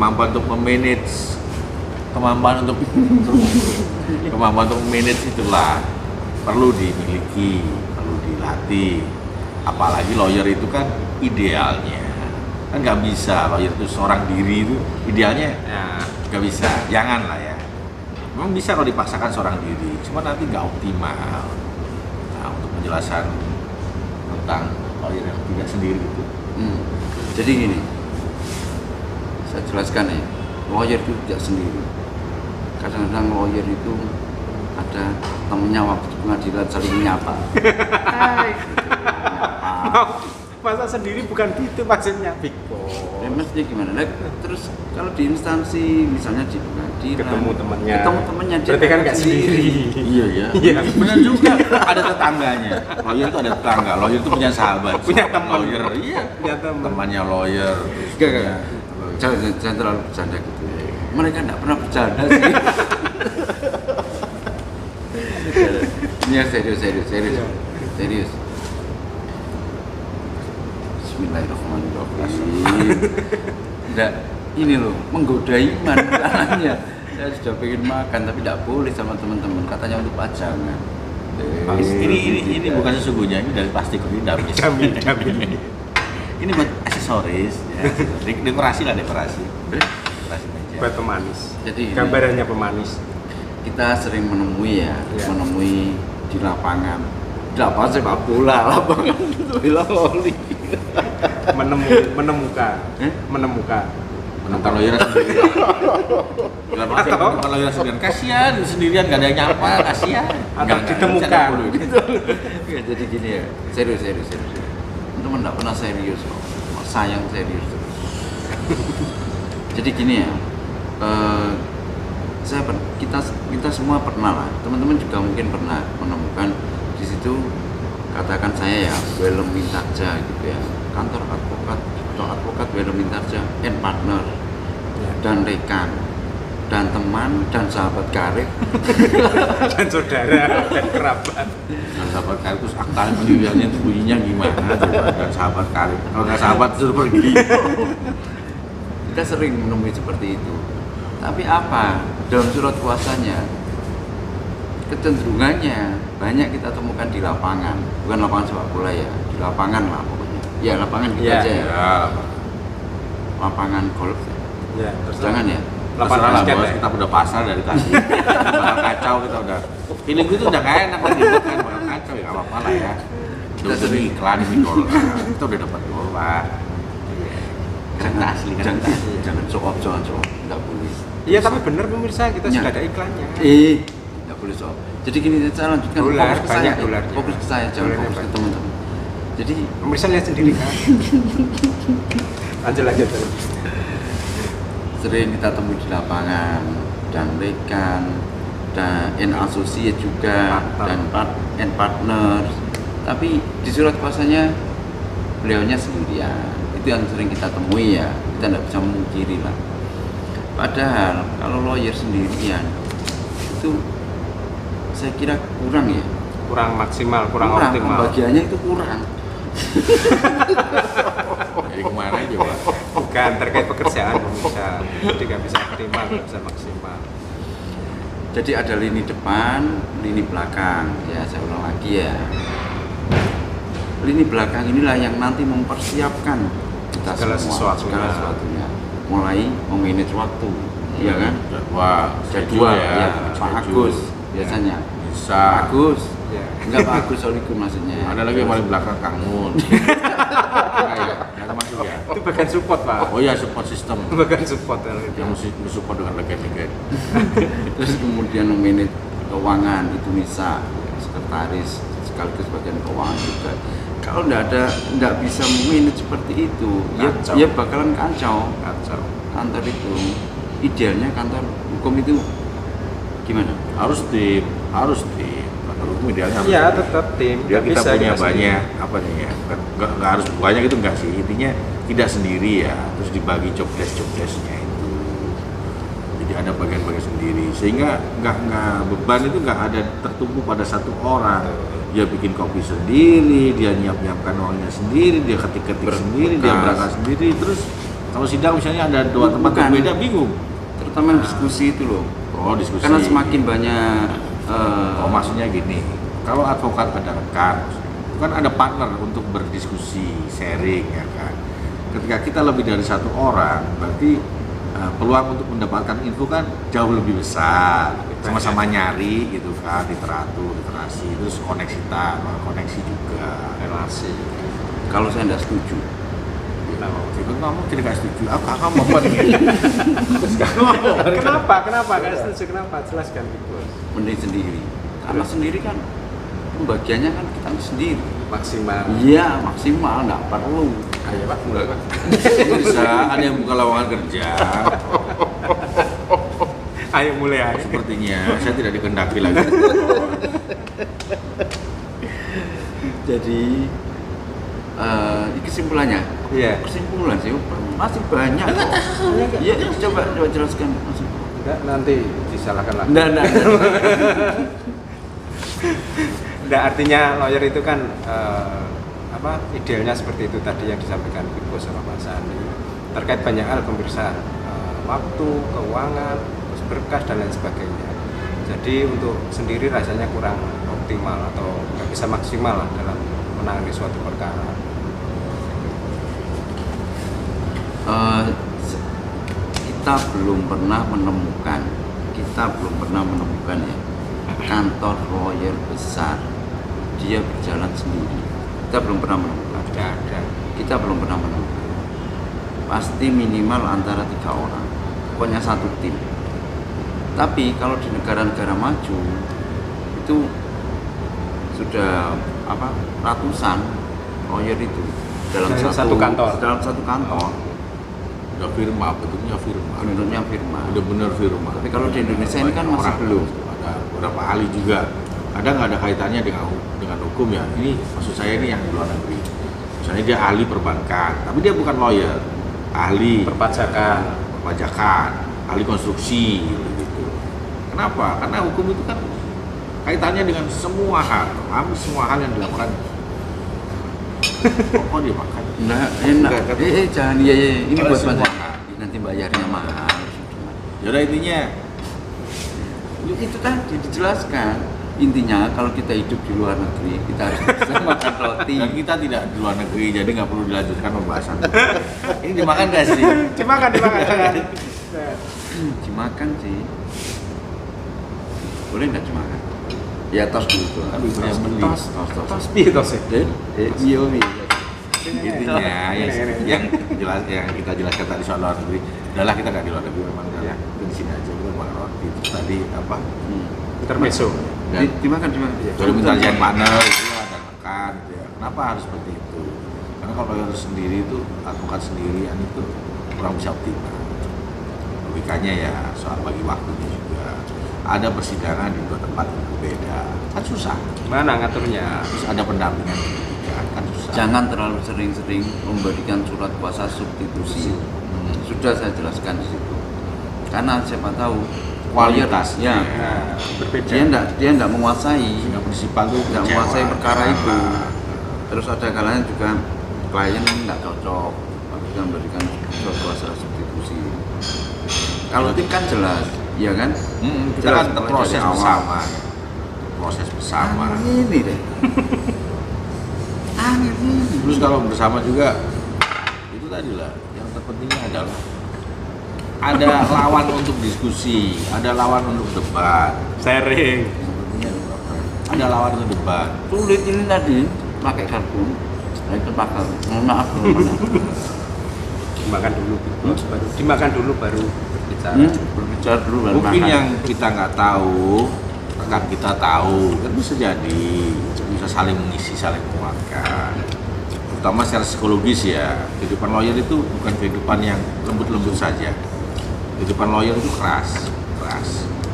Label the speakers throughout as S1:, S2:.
S1: kemampuan untuk memanage, kemampuan untuk memanage itulah perlu dimiliki, perlu dilatih. Apalagi lawyer itu kan idealnya kan nggak bisa lawyer itu seorang diri itu idealnya nggak bisa, jangan lah ya. Memang bisa kalau dipaksakan seorang diri, cuma nanti nggak optimal. Nah, untuk penjelasan tentang lawyer yang tidak sendiri itu.
S2: Jadi gini, saya jelaskan ya, lawyer itu tidak sendiri. Kadang-kadang lawyer itu ada temennya waktu di pengadilan saling menyapa.
S3: Masa sendiri bukan gitu maksudnya, Big Boss.
S2: Ya, maksudnya gimana? Nah, terus kalau di instansi misalnya di pengadilan
S3: Ketemu temannya dia
S2: berarti
S3: kan nggak sendiri.
S2: Iya ya.
S3: Iya.
S1: Benar juga, ada tetangganya. Lawyer itu ada tetangga, lawyer itu punya sahabat.
S3: Punya teman.
S1: Lawyer, iya.
S3: Punya teman.
S1: Temannya lawyer.
S2: Enggak. Jangan terlalu bercanda gitu. Mereka nggak pernah bercanda sih. Ini yang serius. Bismillahirrahmanirrahim. Nggak, ini loh, menggoda iman caranya. Saya sudah pengen makan tapi tidak boleh sama teman-teman, katanya untuk pajangan.
S1: Ini bukan sesungguhnya, ini dari plastik, ini damis.
S3: Jamin.
S1: Ini buat aksesoris, ya. Dekorasi lah, dekorasi meja.
S3: Buat pemanis.
S2: Jadi
S3: Gambarannya pemanis.
S2: kita sering menemui
S3: Iya.
S2: menemui di lapangan. Di lapangan sepak bola, lapangan itu bilang loli.
S3: Menemukan.
S1: Menemukan lawyer sendirian. Menemukan lawyer sendirian, kasihan sendirian, nggak ada yang nyapa, kasihan.
S3: Atau ditemukan.
S2: Jadi gini ya, serius. Teman nggak pernah serius kok. Sayang serius terus. Jadi gini ya, kita semua pernah lah, teman-teman juga mungkin pernah menemukan di situ, katakan saya ya Welem Mintarja gitu ya, kantor advokat atau advokat Welem Mintarja and partner dan rekan dan teman dan sahabat karib
S3: Dan saudara dan kerabat.
S1: Dan sahabat karib terus akta pendiriannya itu bunyinya gimana coba, dan sahabat karib kalau nggak sahabat suruh pergi.
S2: kita sering menemui seperti itu. Tapi apa dalam surat kuasanya kecenderungannya banyak kita temukan di lapangan, bukan lapangan sepak bola ya, di lapangan lah pokoknya. Ya lapangan gitu aja ya. Lapangan golf.
S3: Ya, terus
S2: Jangan ya.
S3: Lapangan
S1: Terserah lah,
S3: basket
S1: bos,
S3: ya.
S1: kita udah pasar dari tadi. Bakal kacau kita udah. Feeling gue tuh udah gak enak lagi kan, bakal kacau ya, nggak apa-apa lah ya. Kita sering iklan ini gol, kita udah dapat gol lah.
S2: Jangan show off, nggak boleh.
S3: Iya, tapi benar pemirsa, kita sudah ada iklannya.
S2: Nggak boleh show off. Jadi gini, saya lanjutkan.
S3: Dolar,
S2: Fokus ke
S3: banyak
S2: saya.
S3: dolar.
S2: Fokus ke saya, jangan
S3: Dolarnya
S2: fokus ke
S3: banyak.
S2: teman-teman. Jadi
S3: Pemirsa lihat sendiri kan. Lanjut.
S2: sering kita temui di lapangan dan rekan dan associate juga and partners, tapi di surat kuasanya beliaunya sendirian. Itu yang sering kita temui ya, kita tidak bisa memungkiri lah. Padahal kalau lawyer sendirian itu saya kira kurang ya,
S3: Kurang maksimal, kurang optimal.
S2: pembagiannya itu kurang.
S1: Jadi kemana aja Pak?
S3: Bukan terkait pekerjaan pemirsa. Jadi nggak bisa optimal, nggak bisa maksimal.
S2: Jadi ada lini depan, lini belakang. Ya, saya ulang lagi ya. Lini belakang inilah yang nanti mempersiapkan kita
S3: Segala
S2: semua,
S3: sesuatunya.
S2: segala sesuatunya. Mulai memanage waktu, iya kan?
S1: Wah,
S2: Jadwal ya, Pak Agus biasanya.
S1: Bisa.
S2: Pak Agus,
S3: Ya.
S2: enggak Pak Agus Solikum maksudnya.
S1: Ada lagi yang paling belakang Kang Mun. Nggak termasuk ya.
S3: Itu bagian support, Pak.
S1: Oh iya, support system
S3: Bagian support itu.
S1: yang mesti support dengan legend-legend.
S2: Terus kemudian memanage keuangan itu bisa sekretaris sekaligus bagian keuangan juga. Kalau nggak bisa memanage seperti itu,
S3: Kacau.
S2: ya bakalan kacau.
S3: Kacau.
S2: Kantor itu idealnya kantor hukum itu gimana?
S1: Harus tim. Kantor hukum idealnya harus
S3: Iya,
S1: tim.
S3: tetap tim.
S1: Dia
S3: Nggak
S1: kita
S3: bisa
S1: punya
S3: kita
S1: banyak apa nih ya, nggak harus banyak itu enggak sih, intinya tidak sendiri ya, terus dibagi job desknya itu, jadi ada bagian-bagian sendiri sehingga nggak beban itu nggak ada tertumpu pada satu orang. Dia bikin kopi sendiri, dia nyiapkan uangnya sendiri, dia ketik sendiri, dia berangkat sendiri, terus Kalau sidang misalnya ada dua tempat
S2: Bukan.
S1: berbeda bingung.
S2: Terutama diskusi itu loh.
S1: Oh, diskusi.
S2: Karena semakin banyak
S1: Oh, maksudnya gini, kalau advokat ada rekan, kan ada partner untuk berdiskusi, sharing ya kan. Ketika kita lebih dari satu orang, berarti peluang untuk mendapatkan info kan jauh lebih besar. Sama-sama nyari gitu kan, literasi, terus koneksi juga.
S3: relasi.
S2: kalau saya tidak setuju.
S3: Kenapa?
S1: Itu kamu tidak setuju, kamu apa nih?
S3: Kenapa nggak setuju? Kenapa? Jelaskan Bos.
S2: Mending sendiri. Karena sendiri kan pembagiannya kan kita sendiri.
S3: Maksimal.
S2: Iya maksimal, nggak perlu.
S3: Ayo Pak, mulai Pak.
S1: Bisa, ada yang buka lowongan kerja.
S3: Ayo mulai ayo.
S1: Sepertinya saya tidak dikendaki lagi.
S2: Jadi ini kesimpulannya.
S3: Iya.
S2: Kesimpulan sih masih banyak. Iya coba jelaskan.
S3: Enggak, nanti disalahkan lagi.
S2: Enggak.
S3: Enggak, artinya lawyer itu kan idealnya seperti itu tadi yang disampaikan Ibu sama Pak Sandi terkait banyak hal pemeriksaan waktu, keuangan, terus berkas dan lain sebagainya. Jadi untuk sendiri rasanya kurang optimal atau nggak bisa maksimal lah dalam menangani suatu perkara.
S2: Kita belum pernah menemukan ya kantor lawyer besar dia berjalan sendiri. Kita belum pernah menemukan. Kita belum pernah menemukan. Pasti minimal antara 3 orang. Pokoknya satu tim. Tapi kalau di negara-negara maju itu sudah ratusan lawyer itu dalam satu kantor.
S1: Udah firma, bentuknya firma. Bener-bener firma.
S2: Tapi kalau di Indonesia ini kan masih belum.
S1: Ada beberapa ahli juga. Kadang nggak ada kaitannya dengan hukum ya. Ini maksud saya ini yang di luar negeri. Misalnya dia ahli perbankan, tapi dia bukan lawyer. Ahli
S3: Perpajakan,
S1: ahli konstruksi gitu. Kenapa? Karena hukum itu kan kaitannya dengan semua hal. Hampir semua hal yang dilakukan. Kok dia makan?
S2: Nah, enak. Jangan ya. Ini
S1: Kalau
S2: buat
S1: semua
S2: mana? Nanti bayarnya mahal.
S1: Yaudah intinya
S2: Itu tadi dijelaskan. Intinya kalau kita hidup di luar negeri kita harus bisa makan roti.
S1: dan kita tidak di luar negeri, jadi nggak perlu dilanjutkan pembahasan. Ini dimakan nggak sih?
S3: dimakan.
S2: Dimakan sih. Boleh nggak dimakan? Ya tos dulu tuh.
S1: Yang beli.
S3: Tos piye tos e?
S2: Iya.
S1: Intinya yang jelas yang kita jelaskan tadi soal luar negeri, adalah kita nggak di luar negeri memang ya. Kita di sini aja kita makan roti. Terus tadi apa?
S3: Intermezzo.
S1: Dan
S2: Dimakan.
S1: kalau minta jangan partner itu ada makan gitu ya. Kenapa harus seperti itu? Karena kalau harus sendiri itu advokat sendirian itu kurang bisa optimal. Logikanya ya soal bagi waktunya juga. Ada persidangan di 2 tempat yang berbeda, kan susah.
S3: Mana ngaturnya?
S1: Terus ada pendampingan pendidikan, kan susah.
S2: Jangan terlalu sering-sering memberikan surat kuasa substitusi. Sudah saya jelaskan di situ. Karena siapa tahu
S1: Kualitasnya
S3: berbeda.
S2: dia enggak menguasai.
S1: Sehingga prinsipal itu
S2: Tidak
S1: kecewa.
S2: menguasai perkara itu. Terus ada kalanya juga klien nggak cocok harus memberikan surat kuasa substitusi. Kalau tim kan jelas, iya kan?
S1: Kita
S2: Jelas,
S1: kan
S2: mulai
S1: proses
S2: dari awal.
S1: bersama. Proses bersama.
S2: Ini deh. Ini.
S1: Terus kalau bersama juga itu tadi lah yang terpentingnya adalah ada lawan untuk diskusi, ada lawan untuk debat.
S3: Sharing.
S1: Ada lawan untuk debat.
S2: Sulit ini tadi pakai kartu. Nah itu pakai. Maaf.
S3: Dimakan dulu baru berbicara.
S2: Berbicara dulu baru
S1: Mungkin
S2: makan.
S1: yang kita nggak tahu, rekan kita tahu, kan bisa jadi bisa saling mengisi, saling menguatkan. Terutama secara psikologis ya, kehidupan lawyer itu bukan kehidupan yang lembut-lembut saja. Kehidupan lawyer itu keras.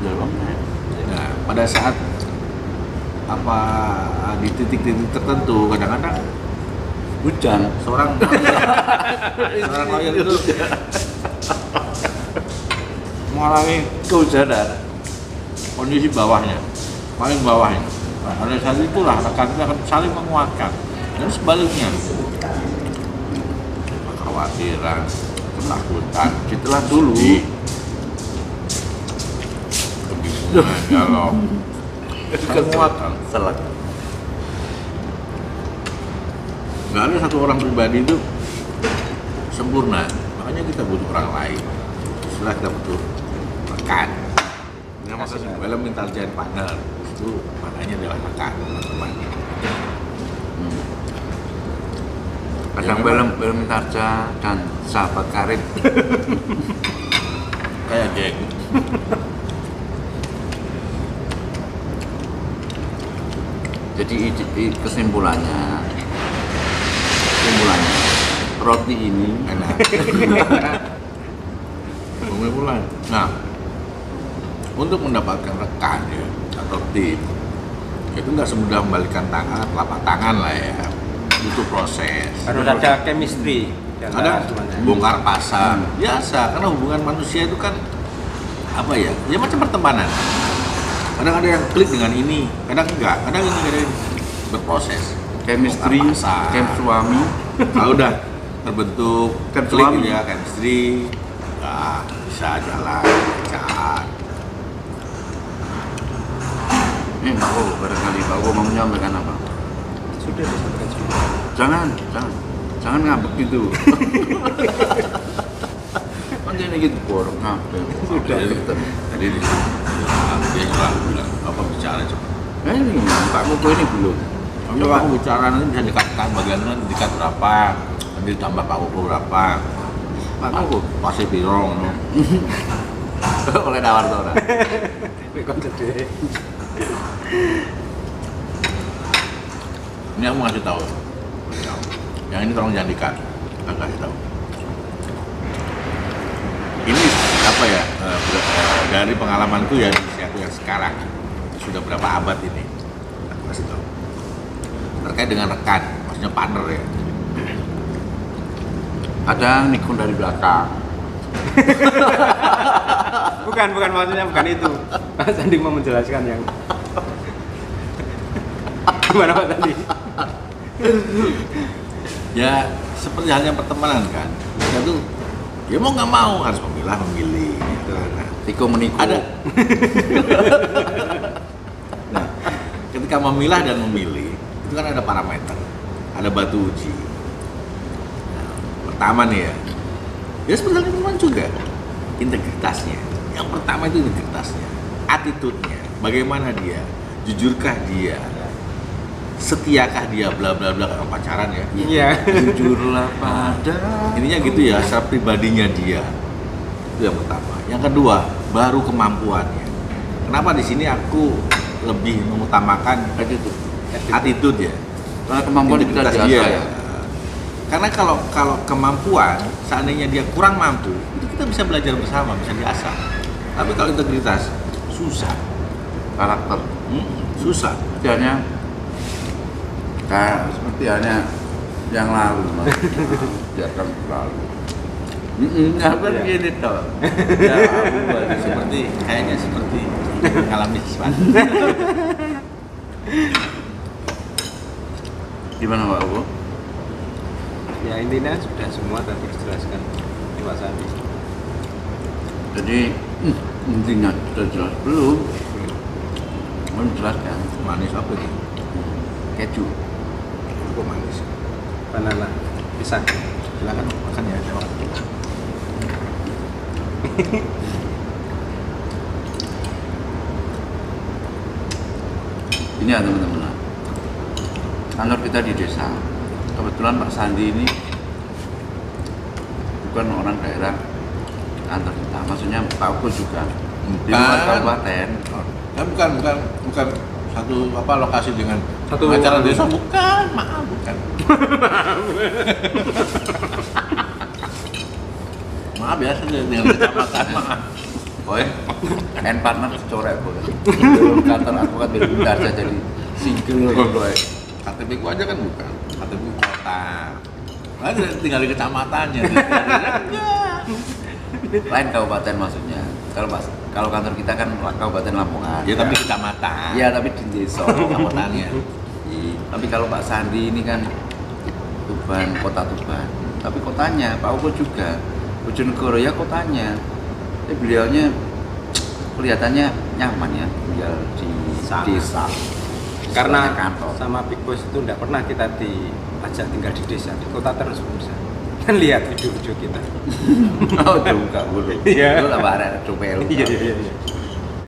S1: Nah, pada saat di titik-titik tertentu, kadang-kadang
S2: Hujan.
S1: seorang lawyer itu mengalami
S2: Kehujanan.
S1: kondisi bawahnya, paling bawahnya. Pada saat itulah rekan kita akan saling menguatkan. Dan sebaliknya, kekhawatiran, ketakutan,
S2: Ditelan dulu.
S1: sedih, kebingungan kalau semua
S2: Selak.
S1: nggak ada satu orang pribadi itu sempurna, makanya kita butuh orang lain. Setelah kita butuh rekan. Yang maksud dalam mental giant partner itu makanya adalah rekan, teman-teman.
S2: Kadang film Tarja dan sahabat karib.
S1: Kayak geng.
S2: Jadi kesimpulannya roti ini
S1: Enak. Kesimpulan. Nah, untuk mendapatkan rekan ya atau tim itu nggak semudah membalikan tangan, telapak tangan lah ya. Butuh proses.
S3: Harus ada chemistry di antara
S1: Ada
S3: semuanya.
S1: bongkar pasang biasa, karena hubungan manusia itu kan apa ya, ya macam pertemanan. Kadang ada yang klik dengan ini, kadang enggak, kadang ini, kadang ini. Berproses.
S2: chemistry,
S1: Bongkar pasang.
S2: chem suami.
S1: Kalau udah terbentuk
S2: Chem
S1: klik
S2: suami.
S1: ya, chemistry, nah, bisa jalan, jalan.
S2: Pak Wo, barangkali Pak Wo mau menyampaikan apa?
S3: Sudah disampaikan semua.
S2: Jangan ngambek gitu. Kan jadi gitu borong ngambek.
S1: Sudah. Jadi dia bilang apa bicara coba.
S2: Ini Pak Koko ini belum.
S1: Coba aku bicara nanti bisa dikatakan bagian nanti dikat berapa, nanti ditambah Pak Koko berapa.
S2: Pak Koko
S1: Pasti pirong, no.
S2: oleh dawar tuh orang.
S3: Kok jadi
S1: Ini aku ngasih tahu. Yang ini tolong jangan dikat. Aku kasih tahu. Ini apa ya? Dari pengalamanku ya di usiaku yang sekarang sudah berapa abad ini. Aku kasih tahu. Terkait dengan rekan, maksudnya partner ya.
S2: Ada nikung dari belakang.
S3: bukan maksudnya bukan itu. Mas Andi mau menjelaskan yang gimana Mas Andi?
S1: Ya seperti halnya pertemanan kan. Kita tuh ya mau nggak mau harus memilih gitu. Nah,
S2: Tiko meniku.
S1: ada. Nah, ketika memilah dan memilih itu kan ada parameter, ada batu uji. Nah, pertama nih ya seperti halnya teman juga, integritasnya. Yang pertama itu integritasnya, attitude-nya, bagaimana dia, jujurkah dia, setiakah dia, bla bla bla, kalau pacaran ya.
S3: Iya.
S2: Jujurlah pada.
S1: Ininya gitu ya, secara pribadinya dia. Itu yang pertama. Yang kedua, baru kemampuannya. Kenapa di sini aku lebih mengutamakan attitude ya.
S2: Karena kemampuan kita
S1: Integritas
S2: biasa
S1: dia.
S2: ya.
S1: Karena kalau kemampuan, seandainya dia kurang mampu, itu kita bisa belajar bersama, bisa diasah. Tapi kalau integritas, susah.
S2: Karakter.
S1: Susah.
S2: Hanya seperti hanya yang lalu, Mas. Biarkan berlalu. Apa
S3: Iya.
S2: gini toh? Ya,
S1: Seperti kayaknya seperti mengalami sesuatu.
S2: gimana Pak Abu?
S3: Ya intinya sudah semua tadi dijelaskan di Mas Andi.
S2: Jadi intinya sudah jelas belum? Mau jelaskan
S1: Manis apa nih?
S2: keju.
S1: Kok manis?
S3: Banana, pisang.
S1: Silakan makan ya.
S2: Ini ya teman-teman, kantor kita di desa. Kebetulan Pak Sandi ini bukan orang daerah kantor kita, maksudnya Pak Ugo juga di luar kabupaten.
S1: Ya, bukan satu apa lokasi dengan
S3: Satu
S1: acara desa, bukan, maaf, bukan. Maaf ya, saya dengan kecamatan, maaf.
S2: Boy, and partner corek boleh. Belum kantor aku kan bentar saja jadi single boy.
S1: KTP ku aja kan bukan, KTP ku kota. Nah, tinggal di kecamatannya.
S2: Lain kabupaten maksudnya. Kalau kantor kita kan Kabupaten Lamongan.
S1: Ya tapi kecamatan.
S2: Iya, tapi di desa.
S1: Kecamatannya.
S2: Tapi kalau Pak Sandi ini kan Tuban, kota Tuban. Tapi kotanya Pak Ugo juga Bojonegoro ya kotanya. Tapi beliaunya kelihatannya nyaman ya tinggal di
S3: Sangat.
S2: desa.
S3: Karena
S2: kantor.
S3: sama Big Boss itu tidak pernah kita diajak tinggal di desa, di kota terus bisa. Kan lihat video-video kita.
S2: Oh, itu enggak boleh.
S3: Iya.
S2: Itu lah barang copel.
S3: Iya.